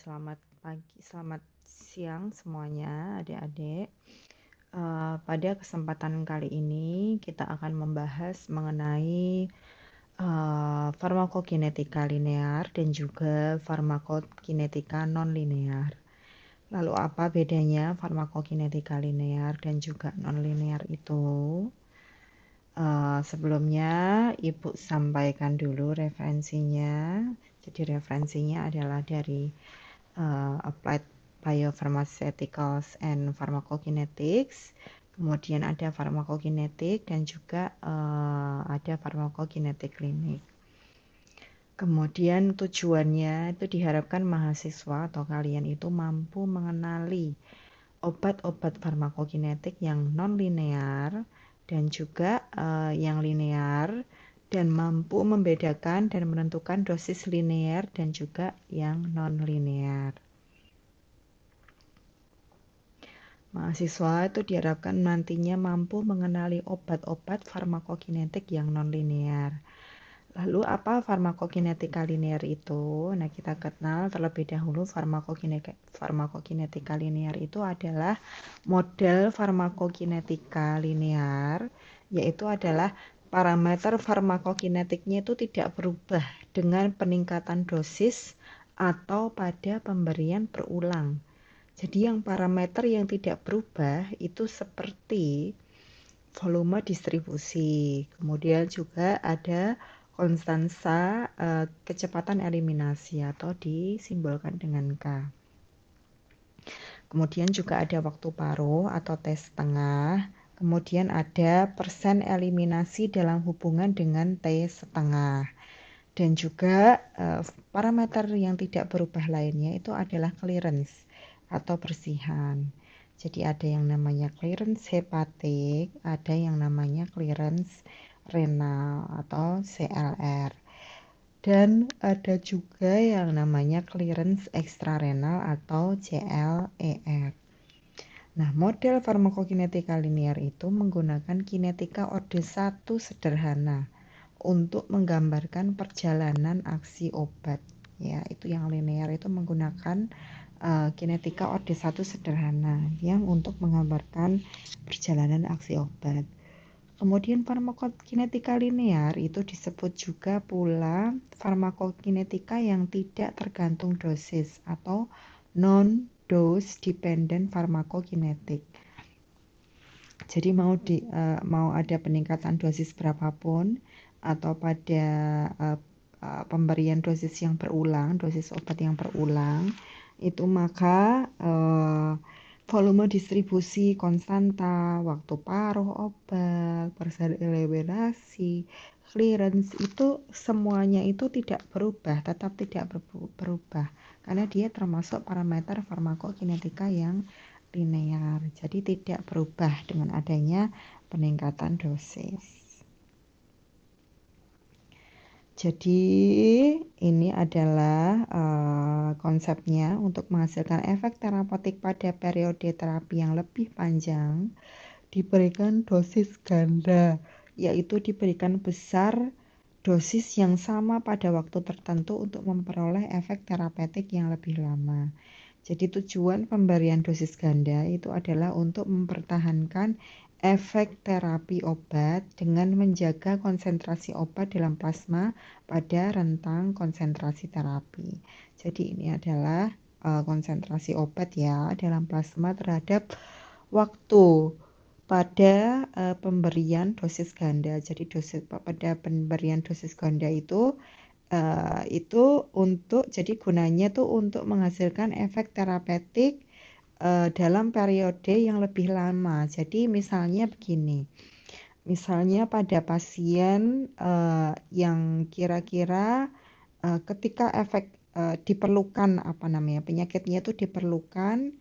Selamat pagi, selamat siang semuanya adik-adik. Pada kesempatan kali ini kita akan membahas mengenai farmakokinetika linear dan juga farmakokinetika non-linear. Lalu apa bedanya farmakokinetika linear dan juga non-linear itu? Sebelumnya Ibu sampaikan dulu referensinya. Jadi referensinya adalah dari Applied Biopharmaceuticals and Pharmacokinetics, kemudian ada farmakokinetik dan juga ada farmakokinetik klinik. Kemudian tujuannya itu diharapkan mahasiswa atau kalian itu mampu mengenali obat-obat farmakokinetik yang non-linear dan juga yang linear, dan mampu membedakan dan menentukan dosis linear dan juga yang non-linear. Mahasiswa itu diharapkan nantinya mampu mengenali obat-obat farmakokinetik yang non-linear. Lalu apa farmakokinetika linear itu? Nah, kita kenal terlebih dahulu farmakokinetika linear itu adalah model farmakokinetika linear, yaitu adalah parameter farmakokinetiknya itu tidak berubah dengan peningkatan dosis atau pada pemberian berulang. Jadi yang parameter yang tidak berubah itu seperti volume distribusi, kemudian juga ada konstansa kecepatan eliminasi atau disimbolkan dengan K. Kemudian juga ada waktu paruh atau T setengah, kemudian ada persen eliminasi dalam hubungan dengan T setengah. Dan juga parameter yang tidak berubah lainnya itu adalah clearance atau bersihan. Jadi ada yang namanya clearance hepatik, ada yang namanya clearance renal atau CLR. Dan ada juga yang namanya clearance extrarenal atau CLER. Nah, model farmakokinetika linear itu menggunakan kinetika orde 1 sederhana untuk menggambarkan perjalanan aksi obat. Ya, itu yang linear itu menggunakan kinetika orde 1 sederhana yang untuk menggambarkan perjalanan aksi obat. Kemudian farmakokinetika linear itu disebut juga pula farmakokinetika yang tidak tergantung dosis atau non-dose dependent farmakokinetik. Jadi mau ada peningkatan dosis berapapun atau pada pemberian dosis yang berulang, dosis obat yang berulang, itu maka volume distribusi konstanta, waktu paruh obat, persen eliminasi, clearance itu semuanya itu tidak berubah, tetap tidak berubah karena dia termasuk parameter farmakokinetika yang linear. Jadi tidak berubah dengan adanya peningkatan dosis. Jadi ini adalah konsepnya untuk menghasilkan efek terapeutik pada periode terapi yang lebih panjang, diberikan dosis ganda, yaitu diberikan besar dosis yang sama pada waktu tertentu untuk memperoleh efek terapeutik yang lebih lama. Jadi tujuan pemberian dosis ganda itu adalah untuk mempertahankan efek terapi obat dengan menjaga konsentrasi obat dalam plasma pada rentang konsentrasi terapi. Jadi ini adalah konsentrasi obat ya dalam plasma terhadap waktu pada pemberian dosis ganda. Jadi pada pemberian dosis ganda itu untuk jadi gunanya tuh untuk menghasilkan efek terapeutik dalam periode yang lebih lama. Jadi misalnya begini, misalnya pada pasien yang kira-kira ketika efek diperlukan penyakitnya itu diperlukan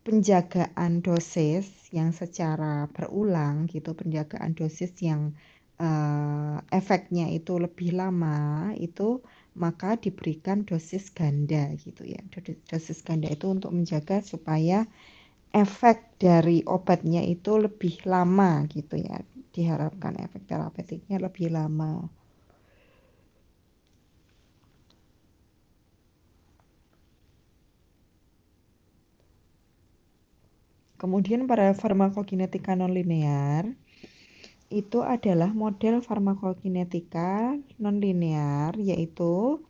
penjagaan dosis yang secara berulang gitu, penjagaan dosis yang efeknya itu lebih lama itu, maka diberikan dosis ganda gitu ya. Dosis ganda itu untuk menjaga supaya efek dari obatnya itu lebih lama gitu ya. Diharapkan efek terapeutiknya lebih lama. Kemudian pada farmakokinetika nonlinear itu adalah model farmakokinetika nonlinear, yaitu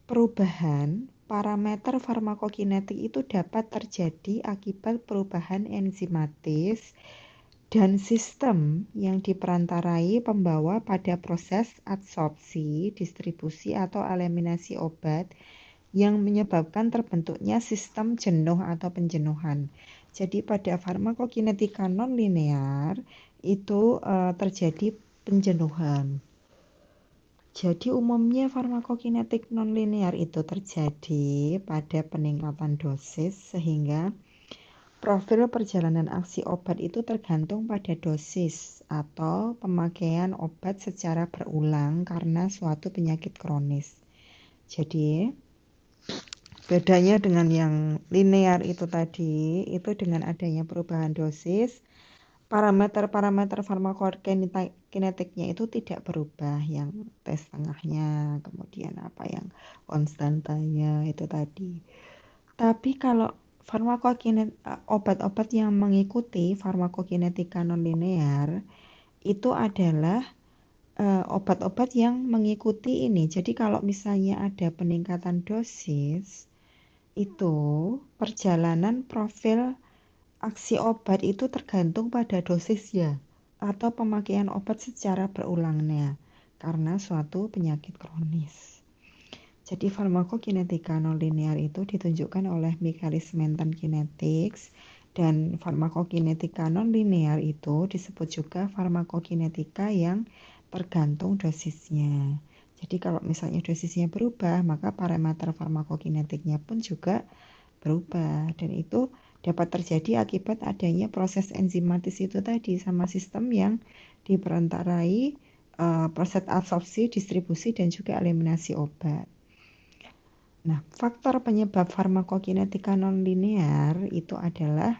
perubahan parameter farmakokinetik itu dapat terjadi akibat perubahan enzimatis dan sistem yang diperantarai pembawa pada proses adsorpsi, distribusi, atau eliminasi obat yang menyebabkan terbentuknya sistem jenuh atau penjenuhan. Jadi pada farmakokinetika nonlinear itu terjadi penjenuhan. Jadi umumnya farmakokinetik nonlinear itu terjadi pada peningkatan dosis sehingga profil perjalanan aksi obat itu tergantung pada dosis atau pemakaian obat secara berulang karena suatu penyakit kronis. Jadi bedanya dengan yang linear itu tadi, itu dengan adanya perubahan dosis, parameter-parameter farmakokinetiknya itu tidak berubah, yang T setengahnya, kemudian apa yang konstantanya itu tadi. Tapi kalau obat-obat yang mengikuti farmakokinetika nonlinear itu adalah obat-obat yang mengikuti ini. Jadi kalau misalnya ada peningkatan dosis, itu perjalanan profil aksi obat itu tergantung pada dosisnya atau pemakaian obat secara berulangnya karena suatu penyakit kronis. Jadi farmakokinetika nonlinear itu ditunjukkan oleh Michaelis Menten Kinetics, dan farmakokinetika nonlinear itu disebut juga farmakokinetika yang tergantung dosisnya. Jadi kalau misalnya dosisnya berubah, maka parameter farmakokinetiknya pun juga berubah, dan itu dapat terjadi akibat adanya proses enzimatis itu tadi sama sistem yang diperantarai proses absorpsi, distribusi, dan juga eliminasi obat. Nah, faktor penyebab farmakokinetika nonlinear itu adalah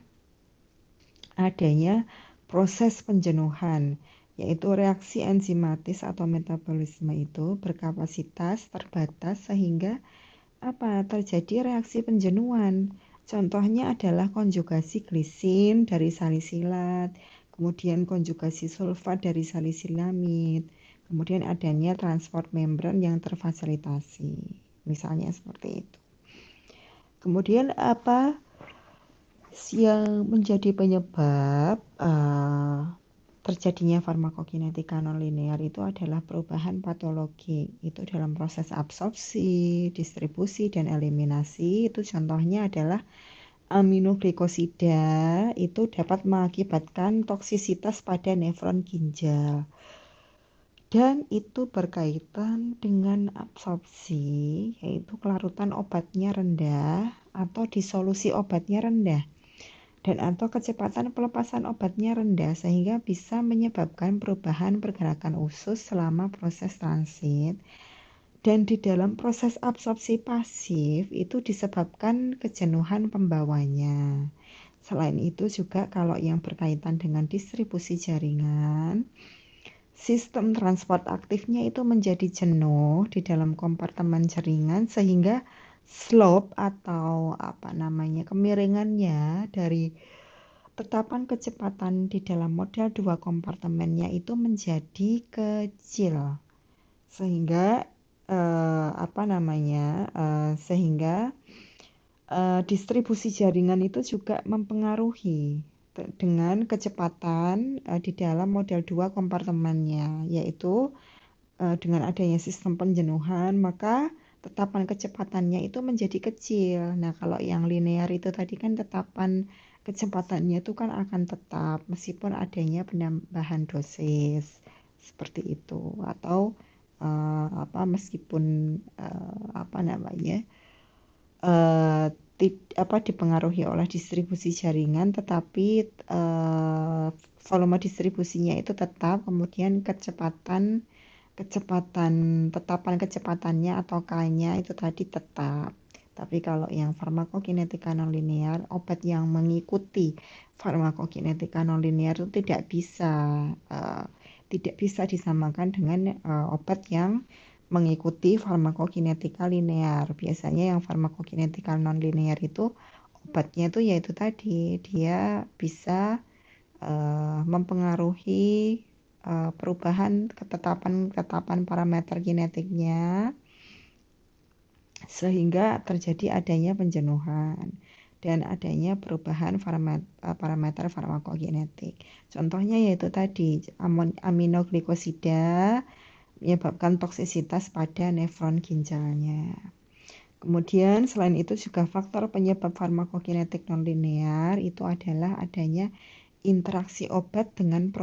adanya proses penjenuhan, yaitu reaksi enzimatis atau metabolisme itu berkapasitas terbatas sehingga terjadi reaksi penjenuhan. Contohnya adalah konjugasi glisin dari salisilat, kemudian konjugasi sulfat dari salisilamid, kemudian adanya transport membran yang terfasilitasi. Misalnya seperti itu. Kemudian apa yang menjadi penyebab terjadinya farmakokinetika nonlinear itu adalah perubahan patologi. Itu dalam proses absorpsi, distribusi, dan eliminasi. Itu contohnya adalah aminoglikosida itu dapat mengakibatkan toksisitas pada nefron ginjal. Dan itu berkaitan dengan absorpsi, yaitu kelarutan obatnya rendah atau disolusi obatnya rendah, dan atau kecepatan pelepasan obatnya rendah sehingga bisa menyebabkan perubahan pergerakan usus selama proses transit. Dan di dalam proses absorpsi pasif itu disebabkan kejenuhan pembawanya. Selain itu juga kalau yang berkaitan dengan distribusi jaringan, sistem transport aktifnya itu menjadi jenuh di dalam kompartemen jaringan sehingga slope atau kemiringannya dari tetapan kecepatan di dalam model 2 kompartemennya itu menjadi kecil sehingga distribusi jaringan itu juga mempengaruhi dengan kecepatan di dalam model 2 kompartemennya, yaitu dengan adanya sistem penjenuhan maka tetapan kecepatannya itu menjadi kecil. Nah, kalau yang linear itu tadi kan tetapan kecepatannya itu kan akan tetap meskipun adanya penambahan dosis seperti itu, atau meskipun dipengaruhi oleh distribusi jaringan, tetapi volume distribusinya itu tetap, kemudian tetapan kecepatannya atau K-nya itu tadi tetap. Tapi kalau yang farmakokinetika nonlinear, obat yang mengikuti farmakokinetika nonlinear itu tidak bisa disamakan dengan obat yang mengikuti farmakokinetika linear. Biasanya yang farmakokinetika nonlinear itu obatnya itu yaitu tadi dia bisa mempengaruhi perubahan ketetapan parameter kinetiknya sehingga terjadi adanya penjenuhan dan adanya perubahan parameter farmakokinetik. Contohnya yaitu tadi aminoglikosida menyebabkan toksisitas pada nefron ginjalnya. Kemudian selain itu juga faktor penyebab farmakokinetik nonlinear itu adalah adanya interaksi obat dengan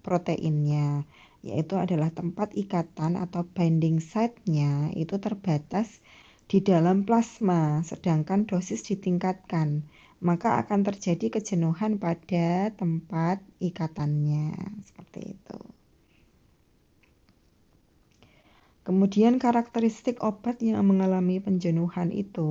proteinnya, yaitu adalah tempat ikatan atau binding site-nya itu terbatas di dalam plasma, sedangkan dosis ditingkatkan, maka akan terjadi kejenuhan pada tempat ikatannya, seperti itu. Kemudian karakteristik obat yang mengalami penjenuhan itu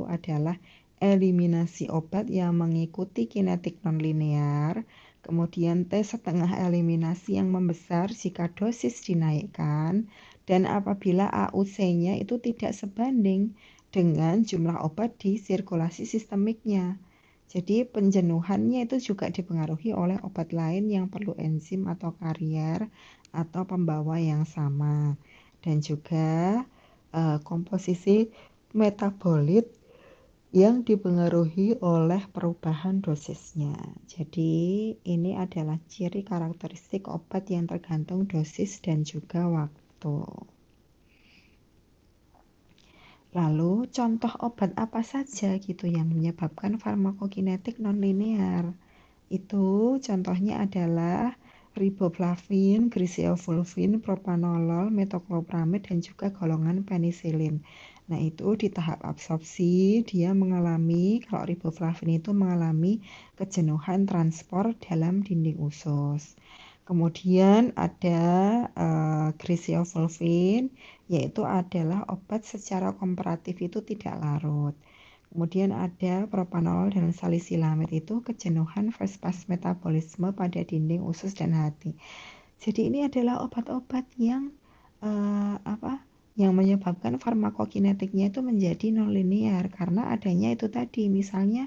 adalah eliminasi obat yang mengikuti kinetik nonlinear, kemudian T setengah eliminasi yang membesar jika dosis dinaikkan, dan apabila AUC-nya itu tidak sebanding dengan jumlah obat di sirkulasi sistemiknya. Jadi penjenuhannya itu juga dipengaruhi oleh obat lain yang perlu enzim atau karier atau pembawa yang sama. Dan juga komposisi metabolit yang dipengaruhi oleh perubahan dosisnya. Jadi ini adalah ciri karakteristik obat yang tergantung dosis dan juga waktu. Lalu contoh obat apa saja gitu yang menyebabkan farmakokinetik nonlinear? Itu contohnya adalah riboflavin, griseofulvin, propanolol, metoclopramid, dan juga golongan penisilin. Nah itu di tahap absorpsi dia mengalami, kalau riboflavin itu mengalami kejenuhan transport dalam dinding usus. Kemudian ada griseofulvin, yaitu adalah obat secara komparatif itu tidak larut. Kemudian ada propanolol dan salisilamid itu kejenuhan first-pass metabolisme pada dinding usus dan hati. Jadi ini adalah obat-obat yang yang menyebabkan farmakokinetiknya itu menjadi nonlinear karena adanya itu tadi misalnya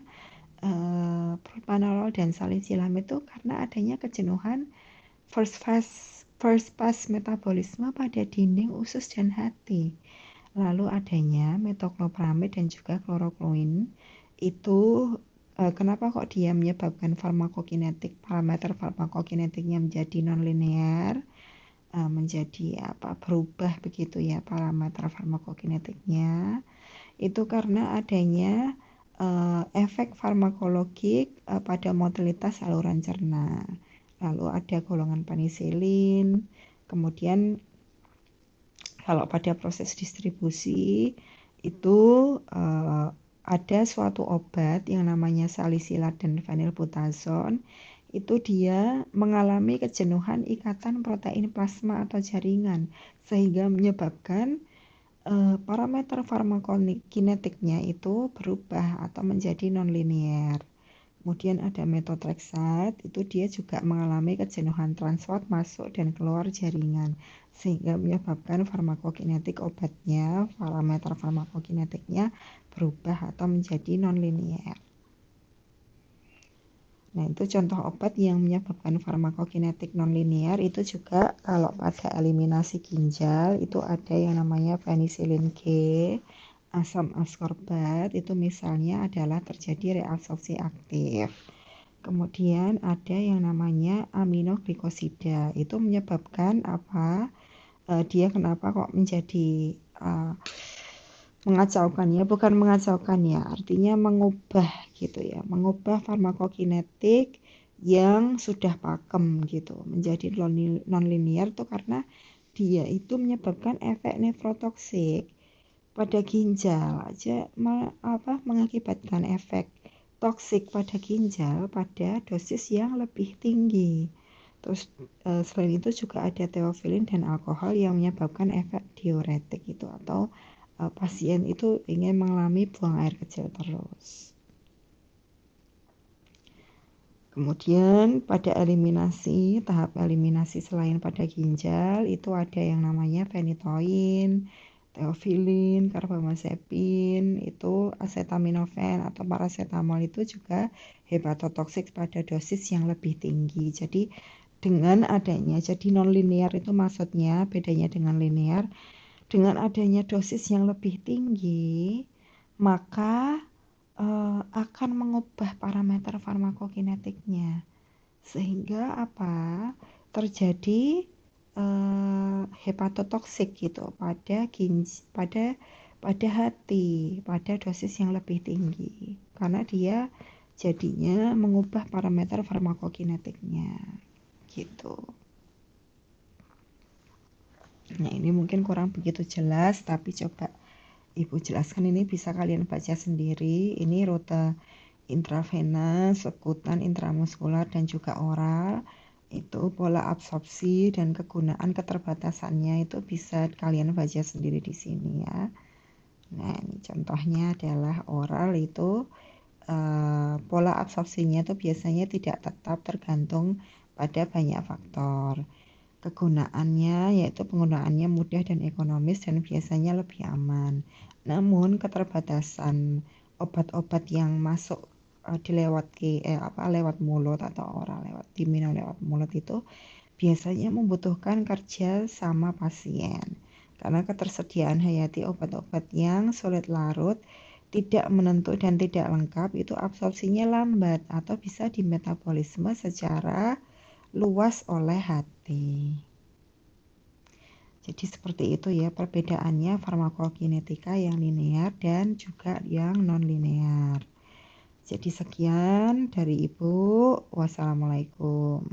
propanolol dan salisilamid itu karena adanya kejenuhan first-pass metabolisme pada dinding usus dan hati. Lalu adanya metoclopramid dan juga kloroquine itu kenapa kok dia menyebabkan parameter farmakokinetiknya menjadi nonlinear, menjadi berubah begitu ya parameter farmakokinetiknya, itu karena adanya efek farmakologik pada motilitas saluran cerna. Lalu ada golongan penisilin, kemudian kalau pada proses distribusi itu ada suatu obat yang namanya salisilat dan fenilbutazon, itu dia mengalami kejenuhan ikatan protein plasma atau jaringan sehingga menyebabkan parameter farmakokinetiknya itu berubah atau menjadi nonlinear. Kemudian ada methotrexate, itu dia juga mengalami kejenuhan transport masuk dan keluar jaringan sehingga menyebabkan farmakokinetik obatnya, parameter farmakokinetiknya berubah atau menjadi nonlinear. Nah, itu contoh obat yang menyebabkan farmakokinetik nonlinear itu juga kalau pada eliminasi ginjal itu ada yang namanya penicillin G, asam ascorbat itu misalnya adalah terjadi reabsorpsi aktif. Kemudian ada yang namanya aminoglikosida, itu menyebabkan apa? Dia kenapa kok menjadi mengacaukan ya? Bukan mengacaukan ya, artinya mengubah gitu ya, mengubah farmakokinetik yang sudah pakem gitu menjadi nonlinear tuh karena dia itu menyebabkan efek nefrotoksik pada ginjal aja mengakibatkan efek toksik pada ginjal pada dosis yang lebih tinggi. Terus selain itu juga ada teofilin dan alkohol yang menyebabkan efek diuretik itu atau pasien itu ingin mengalami buang air kecil terus. Kemudian pada eliminasi, tahap eliminasi selain pada ginjal itu ada yang namanya phenytoin, teofilin, karbamazepin itu acetaminophen atau paracetamol itu juga hepatotoksik pada dosis yang lebih tinggi. Jadi dengan adanya, jadi non-linear itu maksudnya bedanya dengan linear, dengan adanya dosis yang lebih tinggi, maka akan mengubah parameter farmakokinetiknya. Sehingga apa? Terjadi hepatotoksik gitu pada hati, pada dosis yang lebih tinggi. Karena dia jadinya mengubah parameter farmakokinetiknya gitu. Nah, ini mungkin kurang begitu jelas, tapi coba Ibu jelaskan, ini bisa kalian baca sendiri. Ini rute intravena, sekutan, intramuskular, dan juga oral. Itu pola absorpsi dan kegunaan keterbatasannya itu bisa kalian baca sendiri di sini ya. Nah, ini contohnya adalah oral itu pola absorpsinya itu biasanya tidak tetap, tergantung pada banyak faktor. Kegunaannya yaitu penggunaannya mudah dan ekonomis dan biasanya lebih aman. Namun keterbatasan obat-obat yang masuk lewat mulut atau oral, diminum lewat mulut itu biasanya membutuhkan kerja sama pasien. Karena ketersediaan hayati obat-obat yang sulit larut, tidak menentu dan tidak lengkap, itu absorpsinya lambat atau bisa dimetabolisme secara luas oleh hati. Jadi seperti itu ya perbedaannya farmakokinetika yang linear dan juga yang non-linear. Jadi sekian dari Ibu. Wassalamualaikum.